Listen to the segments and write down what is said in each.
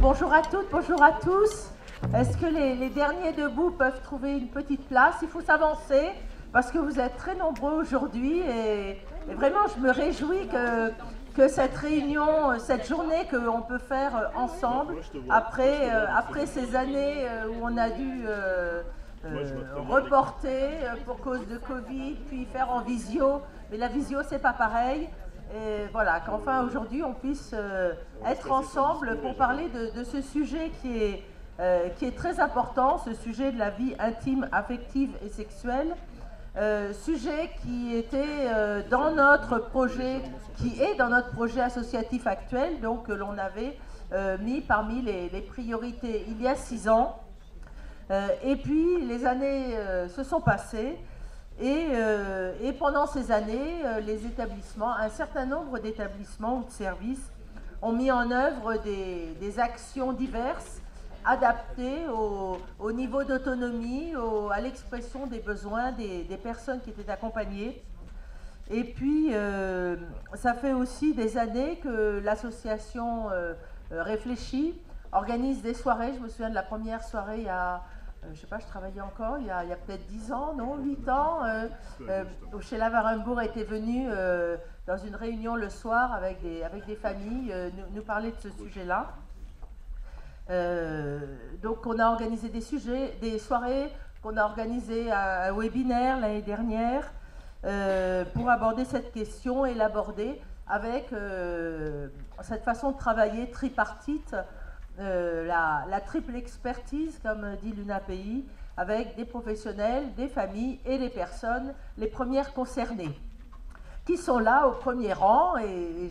bonjour à toutes, bonjour à tous. Est-ce que les derniers debout peuvent trouver une petite place? Il faut s'avancer parce que vous êtes très nombreux aujourd'hui et vraiment je me réjouis que cette réunion, cette journée qu'on peut faire ensemble après ces années où on a dû reporter pour cause de Covid, puis faire en visio, mais la visio c'est pas pareil. Et voilà, qu'enfin aujourd'hui on puisse être ensemble pour parler de ce sujet qui est très important, ce sujet de la vie intime, affective et sexuelle. Sujet qui était dans notre projet, qui est dans notre projet associatif actuel, donc que l'on avait mis parmi les priorités il y a 6 ans. Et puis les années se sont passées. Et pendant ces années, les établissements, un certain nombre d'établissements ou de services ont mis en œuvre des actions diverses, adaptées au niveau d'autonomie, à l'expression des besoins des personnes qui étaient accompagnées. Et puis, ça fait aussi des années que l'association réfléchit, organise des soirées. Je me souviens de la première soirée il y a... je ne sais pas, je travaillais encore, il y a peut-être 10 ans, non, 8 ans, Sheila Warenbourg était venue dans une réunion le soir avec des familles nous parler de ce sujet-là. Donc on a organisé des soirées, qu'on a organisé un webinaire l'année dernière pour aborder cette question et l'aborder avec cette façon de travailler tripartite. La triple expertise, comme dit l'UNAPI, avec des professionnels, des familles et des personnes, les premières concernées, qui sont là au premier rang, et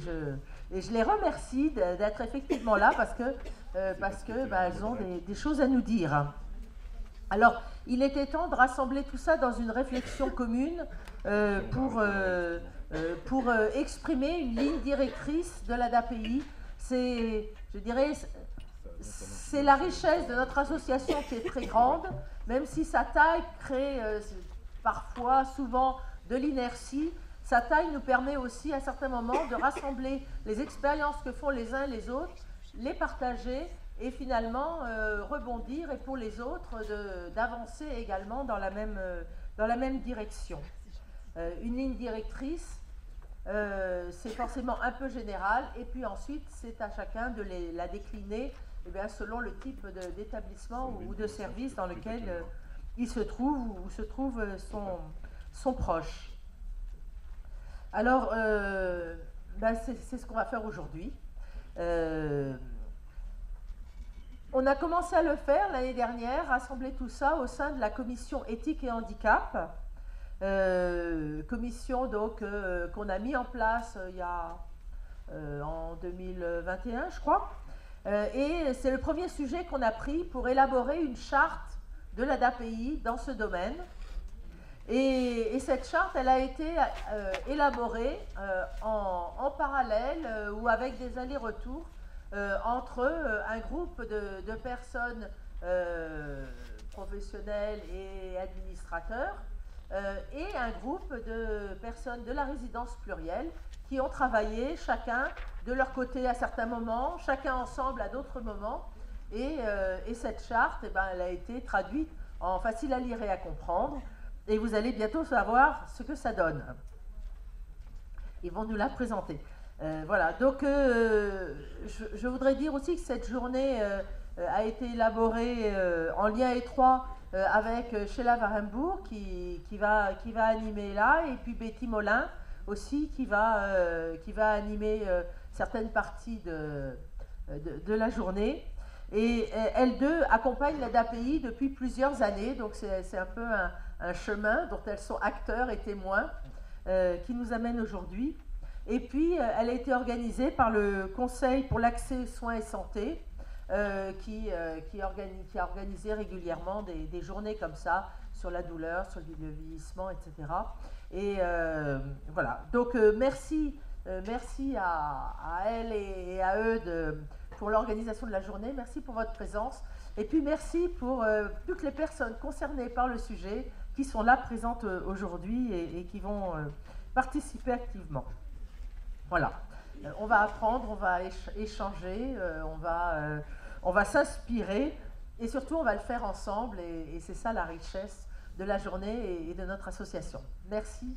je les remercie d'être effectivement là parce que elles ont des choses à nous dire. Alors, il était temps de rassembler tout ça dans une réflexion commune pour exprimer une ligne directrice de l'ADAPI. C'est, je dirais, c'est la richesse de notre association qui est très grande, même si sa taille crée parfois, souvent, de l'inertie. Sa taille nous permet aussi, à certains moments, de rassembler les expériences que font les uns les autres, les partager et finalement rebondir, et pour les autres, d'avancer également dans la même direction. Une ligne directrice, c'est forcément un peu général, et puis ensuite, c'est à chacun de la décliner selon le type d'établissement ou de service dans lequel il se trouve ou se trouve son proche. Alors, c'est ce qu'on va faire aujourd'hui. On a commencé à le faire l'année dernière, rassembler tout ça au sein de la commission éthique et handicap, commission donc qu'on a mis en place en 2021, je crois. Et c'est le premier sujet qu'on a pris pour élaborer une charte de l'ADAPI dans ce domaine. Et cette charte, elle a été élaborée en parallèle ou avec des allers-retours entre un groupe de personnes professionnelles et administrateurs et un groupe de personnes de la résidence plurielle qui ont travaillé chacun de leur côté à certains moments, chacun ensemble à d'autres moments. Et cette charte, elle a été traduite en facile à lire et à comprendre. Et vous allez bientôt savoir ce que ça donne. Ils vont nous la présenter. Voilà, donc je voudrais dire aussi que cette journée a été élaborée en lien étroit avec Sheila Warenbourg qui va animer là, et puis Betty Molin aussi qui va animer certaines parties de la journée. Et elles deux accompagnent l'ADAPI depuis plusieurs années, donc c'est un peu un chemin dont elles sont acteurs et témoins qui nous amène aujourd'hui. Et puis, elle a été organisée par le Conseil pour l'accès aux soins et santé, qui a organisé régulièrement des journées comme ça, sur la douleur, sur le vieillissement, etc. Et voilà. Donc, merci à elle et à eux pour l'organisation de la journée. Merci pour votre présence. Et puis, merci pour toutes les personnes concernées par le sujet qui sont là présentes aujourd'hui et qui vont participer activement. Voilà, on va apprendre, on va échanger, on va s'inspirer et surtout on va le faire ensemble et c'est ça la richesse de la journée et de notre association. Merci.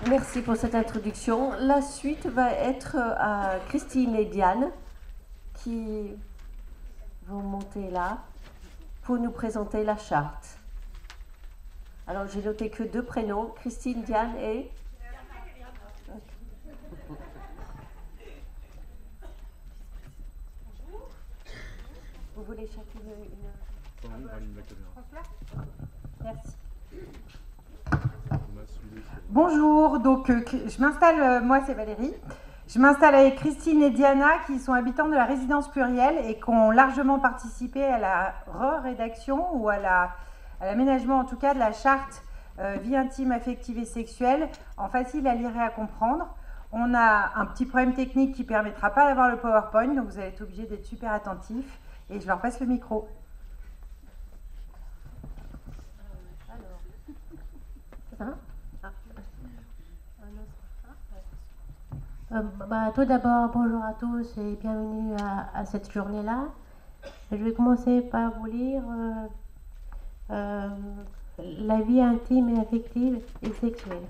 Merci pour cette introduction. La suite va être à Christine et Diane qui vont monter là pour nous présenter la charte. Alors j'ai noté que 2 prénoms, Christine, Diane et... Vous voulez chacune une... Merci. Bonjour, donc je m'installe, moi c'est Valérie, je m'installe avec Christine et Diana qui sont habitantes de la résidence plurielle et qui ont largement participé à la rédaction ou à l'aménagement en tout cas de la charte vie intime, affective et sexuelle en facile à lire et à comprendre. On a un petit problème technique qui ne permettra pas d'avoir le PowerPoint, donc vous allez être obligés d'être super attentifs et je leur passe le micro. Tout d'abord, bonjour à tous et bienvenue à cette journée-là. Je vais commencer par vous lire la vie intime et affective et sexuelle.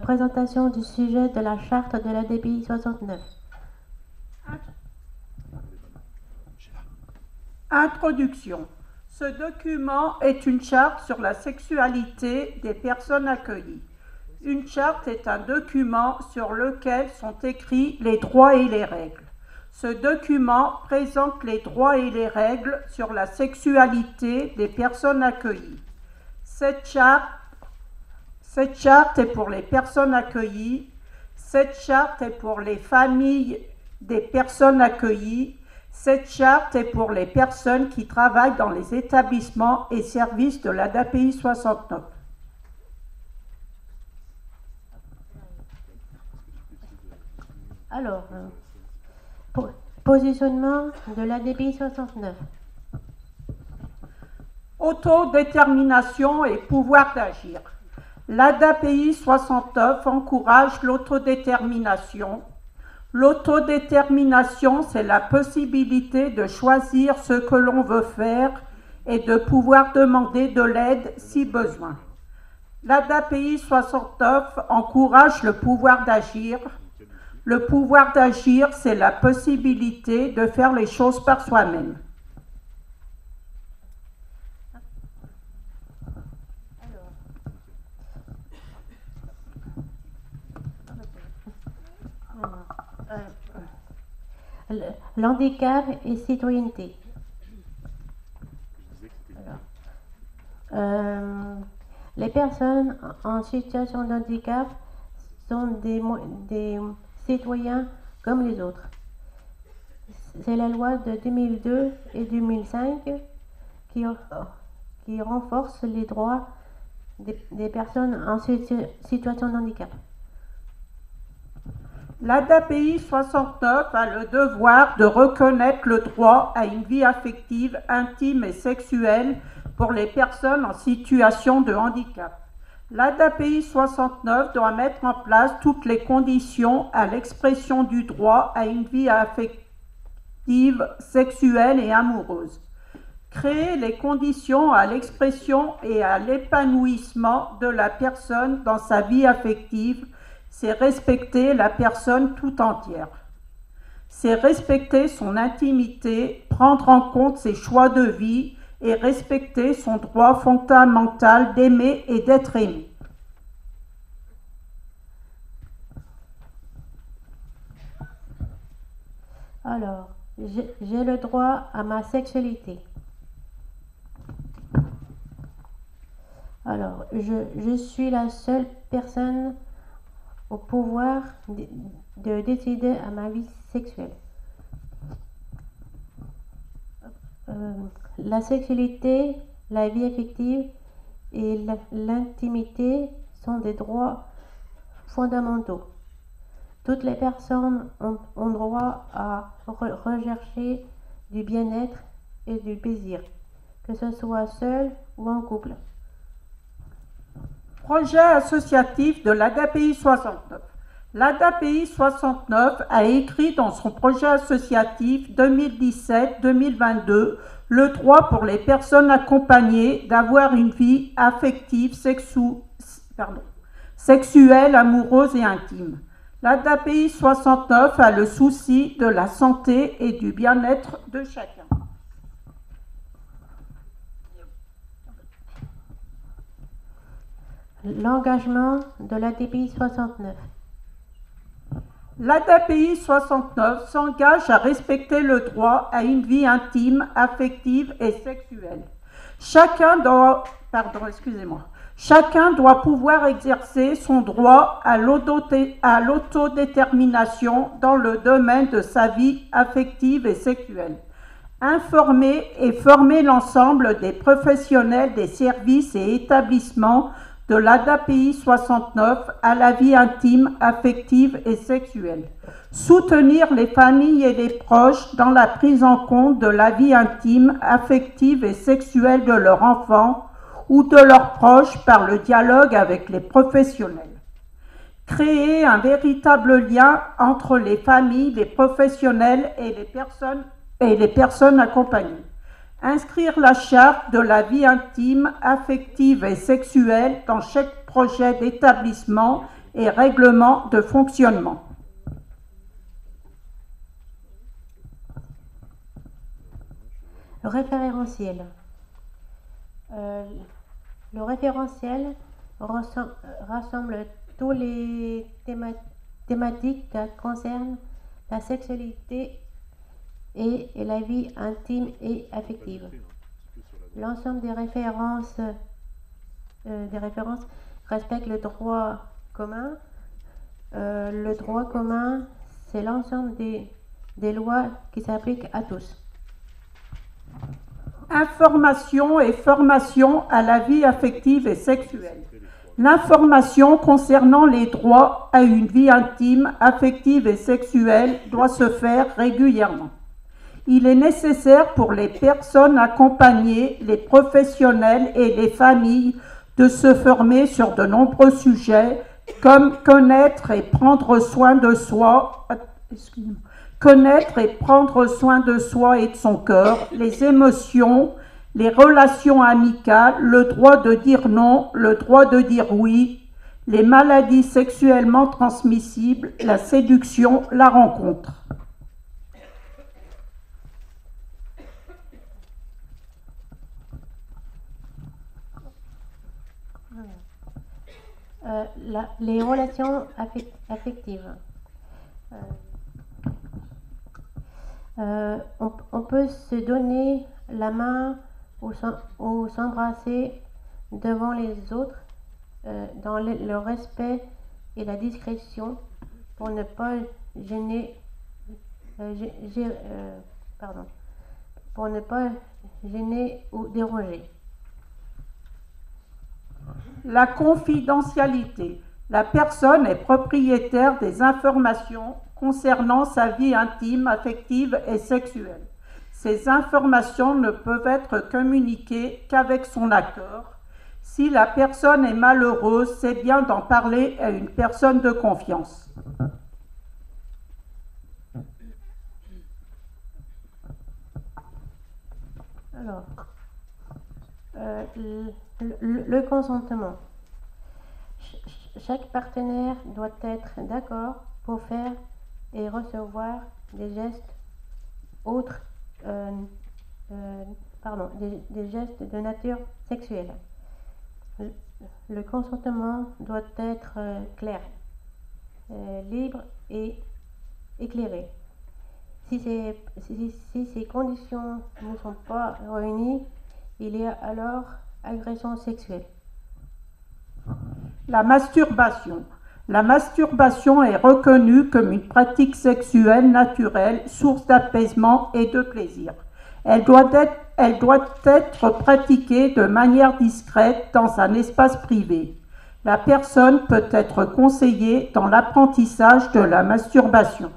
Présentation du sujet de la charte de l'ADPI 69. Introduction. Ce document est une charte sur la sexualité des personnes accueillies. Une charte est un document sur lequel sont écrits les droits et les règles. Ce document présente les droits et les règles sur la sexualité des personnes accueillies. Cette charte est pour les personnes accueillies. Cette charte est pour les familles des personnes accueillies. Cette charte est pour les personnes qui travaillent dans les établissements et services de l'ADAPI 69. Alors, positionnement de l'ADPI 69. Autodétermination et pouvoir d'agir. L'ADAPI 69 encourage l'autodétermination. L'autodétermination, c'est la possibilité de choisir ce que l'on veut faire et de pouvoir demander de l'aide si besoin. L'ADAPI 69 encourage le pouvoir d'agir. Le pouvoir d'agir, c'est la possibilité de faire les choses par soi-même. L'handicap et citoyenneté. Les personnes en situation de handicap sont des citoyens comme les autres. C'est la loi de 2002 et 2005 qui renforce les droits des personnes en situation de handicap. L'ADAPI 69 a le devoir de reconnaître le droit à une vie affective, intime et sexuelle pour les personnes en situation de handicap. L'ADAPI 69 doit mettre en place toutes les conditions à l'expression du droit à une vie affective, sexuelle et amoureuse. Créer les conditions à l'expression et à l'épanouissement de la personne dans sa vie affective, c'est respecter la personne tout entière. C'est respecter son intimité, prendre en compte ses choix de vie et respecter son droit fondamental d'aimer et d'être aimé. Alors, j'ai le droit à ma sexualité. Alors, je suis la seule personne au pouvoir de décider à ma vie sexuelle. La sexualité, la vie affective et l'intimité sont des droits fondamentaux. Toutes les personnes ont droit à rechercher du bien-être et du plaisir. que ce soit seul ou en couple. Projet associatif de l'ADAPI 69. L'ADAPI 69 a écrit dans son projet associatif 2017-2022 le droit pour les personnes accompagnées d'avoir une vie affective, sexuelle, amoureuse et intime. L'ADAPI 69 a le souci de la santé et du bien-être de chacun. L'engagement de l'ADPI 69. L'ADAPI 69 s'engage à respecter le droit à une vie intime, affective et sexuelle. Chacun doit pouvoir exercer son droit à l'autodétermination dans le domaine de sa vie affective et sexuelle. Informer et former l'ensemble des professionnels des services et établissements de l'ADAPI 69 à la vie intime, affective et sexuelle. Soutenir les familles et les proches dans la prise en compte de la vie intime, affective et sexuelle de leur enfant ou de leurs proches par le dialogue avec les professionnels. Créer un véritable lien entre les familles, les professionnels et les personnes accompagnées. Inscrire la charte de la vie intime, affective et sexuelle dans chaque projet d'établissement et règlement de fonctionnement. Le référentiel. Le référentiel rassemble toutes les thématiques qui concernent la sexualité et la vie intime et affective. L'ensemble des références respectent le droit commun. Le droit commun, c'est l'ensemble des lois qui s'appliquent à tous. Information et formation à la vie affective et sexuelle. L'information concernant les droits à une vie intime, affective et sexuelle doit se faire régulièrement. Il est nécessaire pour les personnes accompagnées, les professionnels et les familles de se former sur de nombreux sujets comme connaître et prendre soin de soi et de son corps, les émotions, les relations amicales, le droit de dire non, le droit de dire oui, les maladies sexuellement transmissibles, la séduction, la rencontre. Les relations affectives. On peut se donner la main ou s'embrasser devant les autres dans le respect et la discrétion pour ne pas gêner ou déranger. La confidentialité. La personne est propriétaire des informations concernant sa vie intime, affective et sexuelle. Ces informations ne peuvent être communiquées qu'avec son accord. Si la personne est malheureuse, c'est bien d'en parler à une personne de confiance. Alors, le consentement. Chaque partenaire doit être d'accord pour faire et recevoir des gestes autres, des gestes de nature sexuelle. Le consentement doit être clair, libre et éclairé. Si ces conditions ne sont pas réunies, il y a alors agression sexuelle. La masturbation. La masturbation est reconnue comme une pratique sexuelle naturelle, source d'apaisement et de plaisir. Elle doit être pratiquée de manière discrète dans un espace privé. La personne peut être conseillée dans l'apprentissage de la masturbation.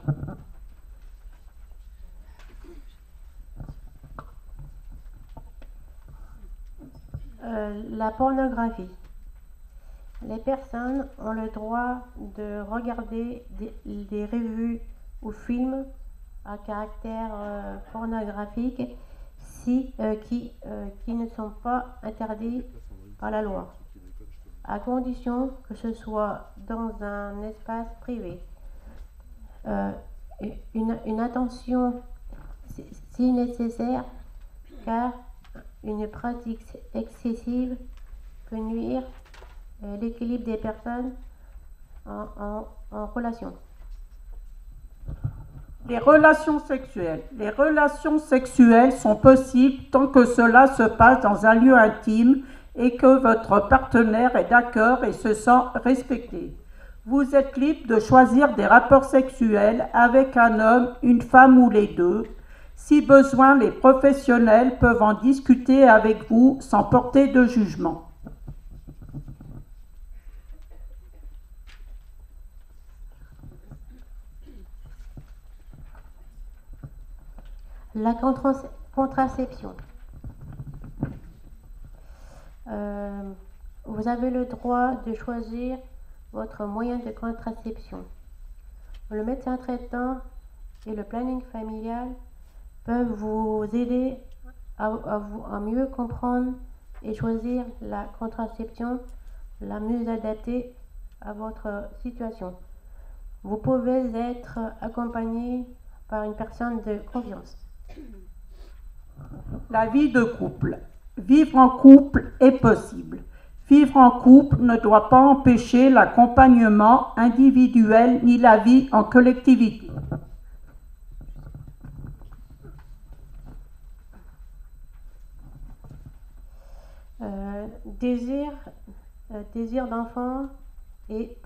la pornographie. Les personnes ont le droit de regarder des revues ou films à caractère pornographique qui ne sont pas interdits par la loi, à condition que ce soit dans un espace privé. Une attention si nécessaire, car une pratique excessive peut nuire à l'équilibre des personnes en relation. Les relations sexuelles. Les relations sexuelles sont possibles tant que cela se passe dans un lieu intime et que votre partenaire est d'accord et se sent respecté. Vous êtes libre de choisir des rapports sexuels avec un homme, une femme ou les deux. Si besoin, les professionnels peuvent en discuter avec vous sans porter de jugement. La contraception. Vous avez le droit de choisir votre moyen de contraception. Le médecin traitant et le planning familial peuvent vous aider à mieux comprendre et choisir la contraception la mieux adaptée à votre situation. Vous pouvez être accompagné par une personne de confiance. La vie de couple. Vivre en couple est possible. Vivre en couple ne doit pas empêcher l'accompagnement individuel ni la vie en collectivité. Désir d'enfant et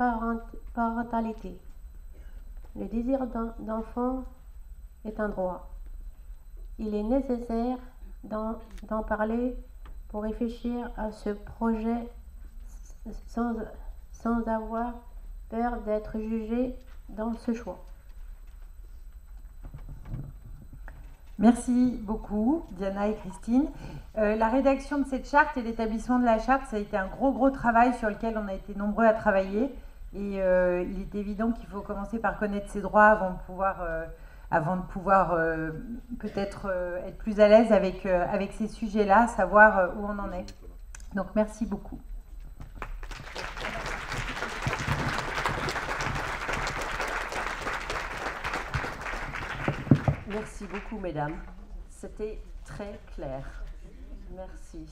parentalité. Le désir d'enfant est un droit. Il est nécessaire d'en parler pour réfléchir à ce projet sans avoir peur d'être jugé dans ce choix. Merci beaucoup, Diana et Christine. La rédaction de cette charte et l'établissement de la charte, ça a été un gros travail sur lequel on a été nombreux à travailler. Et il est évident qu'il faut commencer par connaître ses droits avant de pouvoir peut-être être plus à l'aise avec ces sujets-là, savoir où on en est. Donc merci beaucoup. Merci beaucoup, mesdames. C'était très clair. Merci.